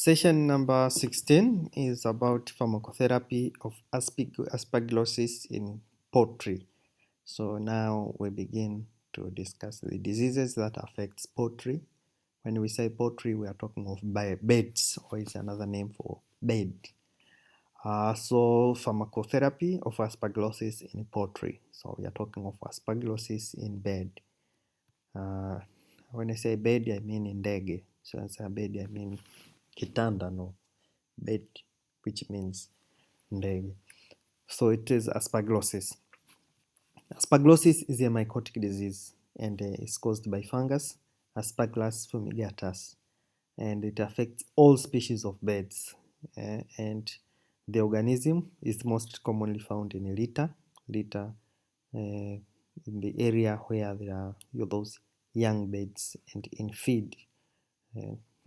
Session number 16 is about pharmacotherapy of aspergillosis in poultry. So now we begin to discuss the diseases that affect poultry. When we say poultry, we are talking of beds, or it's another name for bed. So pharmacotherapy of aspergillosis in poultry. So we are talking of aspergillosis in bed. When I say bed, I mean in ndege. So when I say bed, I mean kitanda, no. Bed, which means ndege. So it is aspergillosis. Aspergillosis is a mycotic disease and is caused by fungus, Aspergillus fumigatus, and it affects all species of birds. And the organism is most commonly found in litter in the area where there are those young birds and in feed.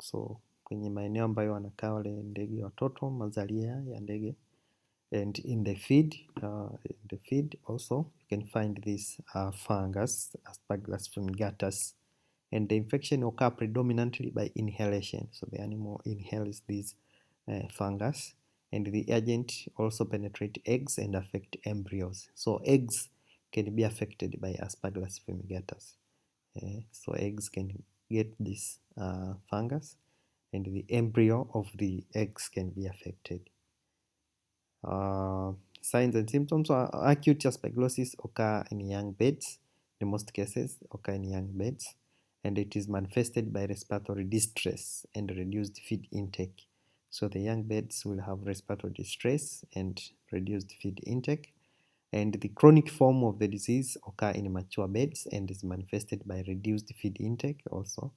So kwenye maeneo ambayo wanakaa wale ndege watoto, mazalia ya ndege, and in the feed also you can find this fungus, Aspergillus fumigatus, and the infection occur predominantly by inhalation. So the animal inhales this fungus, and the agent also penetrate eggs and affect embryos. So eggs can be affected by Aspergillus fumigatus. So eggs can get this fungus, and the embryo of the eggs can be affected. Signs and symptoms are acute aspergillosis occur in young birds. In most cases occur in young birds, and it is manifested by respiratory distress and reduced feed intake. So the young birds will have respiratory distress and reduced feed intake. And the chronic form of the disease occur in mature birds and is manifested by reduced feed intake also.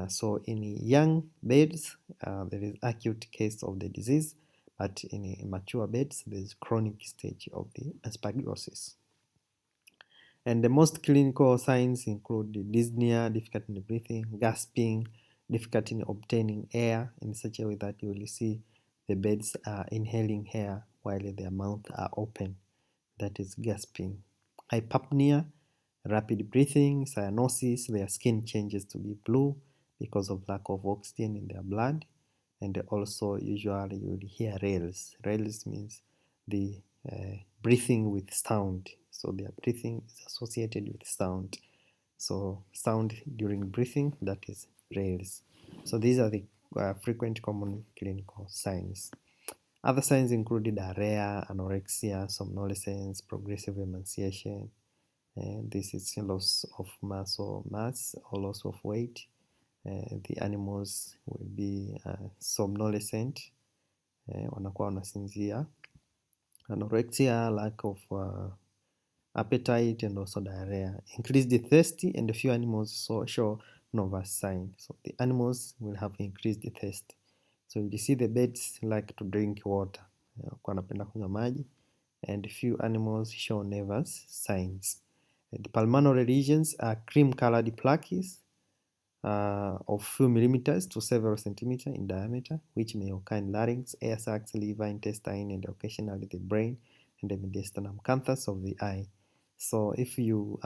So in young birds, there is acute case of the disease, but in mature birds, there is chronic stage of the aspergillosis. And the most clinical signs include dyspnea, difficulty in breathing, gasping, difficulty in obtaining air in such a way that you will see the birds are inhaling air while their mouth are open. That is gasping. Hypopnea, rapid breathing, cyanosis, their skin changes to be blue because of lack of oxygen in their blood. And also usually you will hear rales. Rales means the breathing with sound. So their breathing is associated with sound. So sound during breathing, that is rales. So these are the frequent common clinical signs. Other signs include diarrhea, anorexia, somnolence, progressive emaciation. This is loss of muscle mass or loss of weight. The animals will be somnolent, wanakuwa wanasinzia. Anorexia, lack of appetite, and also diarrhea. Increased thirst, and a few animals show nervous signs. So the animals will have increased thirst. So you see the birds like to drink water, wanapenda kunywa maji, and few animals show nervous signs. The pulmonary lesions are cream-colored plaques of few millimeters to several centimeters in diameter, which may occur in larynx, air sacs, liver, intestine, and occasionally the brain and the mediastinum canthus of the eye. So if you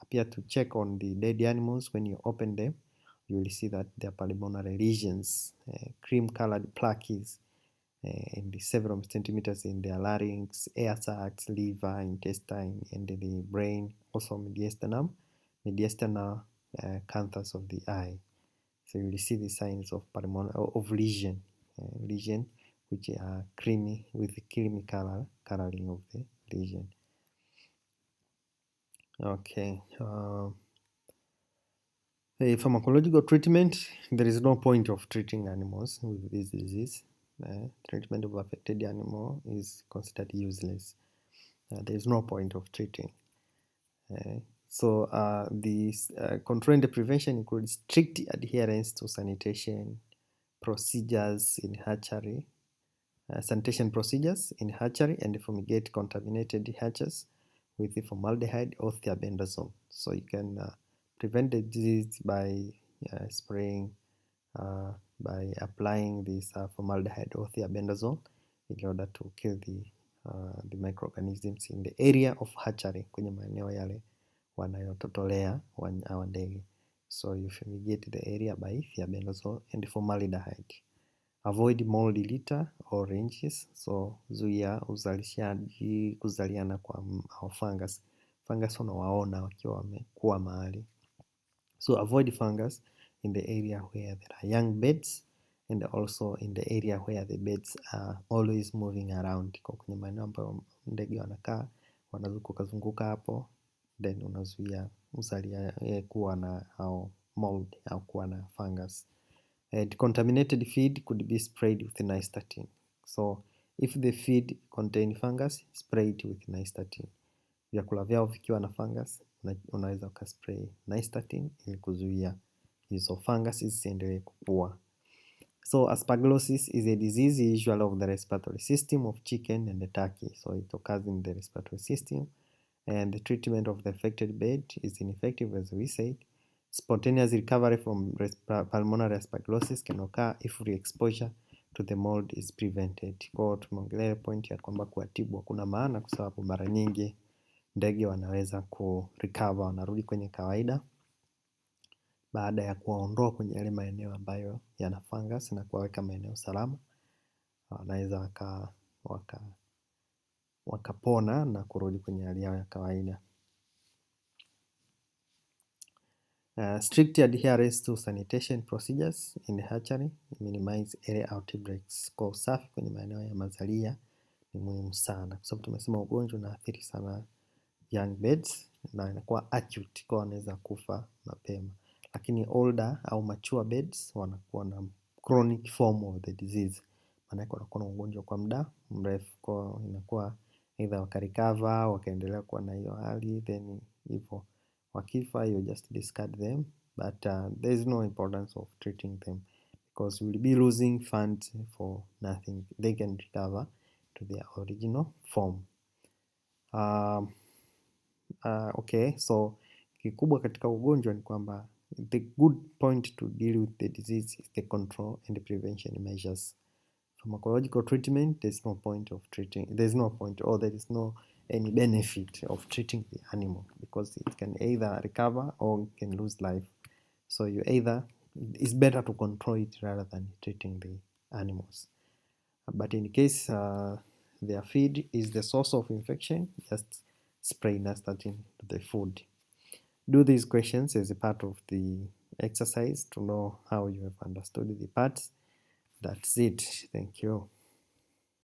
appear to check on the dead animals, when you open them, you will see that there are pulmonary lesions, cream-colored plaques in the several centimeters in their larynx, air sacs, liver, intestine, and the brain, also mediastinal canthus of the eye. So you will see the signs of lesion, which are creamy with the creamy coloring of the lesion. Okay. A pharmacological treatment, there is no point of treating animals with this disease. Treatment of affected animal is considered useless. There is no point of treating. So the control and the prevention includes strict adherence to sanitation procedures in hatchery, sanitation procedures in hatchery, and fumigate contaminated hatches with the formaldehyde or thiabendazole. So you can prevent the disease by spraying, by applying this formaldehyde or thiabendazole in order to kill the microorganisms in the area of hatchery, kwenye maeneo yale wanayototolea ndege. So you fumigate the area by thiabendazole and formaldehyde. Avoid mold litter or ranges, so zuia uzalishaji kuzaliana kwa fungus. Fungus unawaona wakiwa wamekuwa mahali. So avoid fungus in the area where there are young birds and also in the area where the birds are always moving around. Kwa kwenye maeneo ambayo ndege wanakaa wanazunguka zunguka hapo, then unazuia kuwa na au mold au kuwa na fungus. Contaminated feed could be sprayed with nystatin. So if the feed contain fungus, spray it with nystatin. Vyakula vyao vikiwa na fungus, unaweza ukaspray nystatin ili kuzuia hizo fungus zisiendelee kukua. So aspergillosis is a disease usually of the respiratory system of chicken and the turkey. So it occurs in the respiratory system, and the treatment of the affected bird is ineffective, as we said. Spontaneous recovery from pulmonary aspergillosis can occur if re-exposure to the mold is prevented. Kwa tumeongelea point ya kwamba kuwatibu hakuna maana, kwa sababu mara nyingi ndege wanaweza recover, wanarudi kwenye kawaida baada ya kuwaondoa kwenye yale maeneo ambayo yana fungus na kuwaweka maeneo salama. Wanaweza wakapona na kurudi kwenye hali yao ya kawaida. Strict adherence to sanitation procedures in the hatchery minimize area outbreaks. Kwa usafi kwenye maeneo ya mazalia ni muhimu sana, kwa sababu tumesema ugonjwa unaathiri sana young birds na inakuwa acute, kwa wanaweza kufa mapema. Lakini older au mature birds wanakuwa na chronic form of the disease, maana yake wanakuwa na ugonjwa kwa muda mrefu, kwa inakuwa either wakarecover wakaendelea kuwa na hiyo hali, then hivyo wakifa you just discard them, but there is no importance of treating them because you will be losing funds for nothing. They can recover to their original form. Okay, so kikubwa katika ugonjwa ni kwamba the good point to deal with the disease is the control and the prevention measures. Pharmacological treatment, there's no point or there is no any benefit of treating the animal because it can either recover or it can lose life. So it's better to control it rather than treating the animals. But in case their feed is the source of infection, just spray nystatin to the food. Do these questions as a part of the exercise to know how you have understood the parts. That's it. Thank you.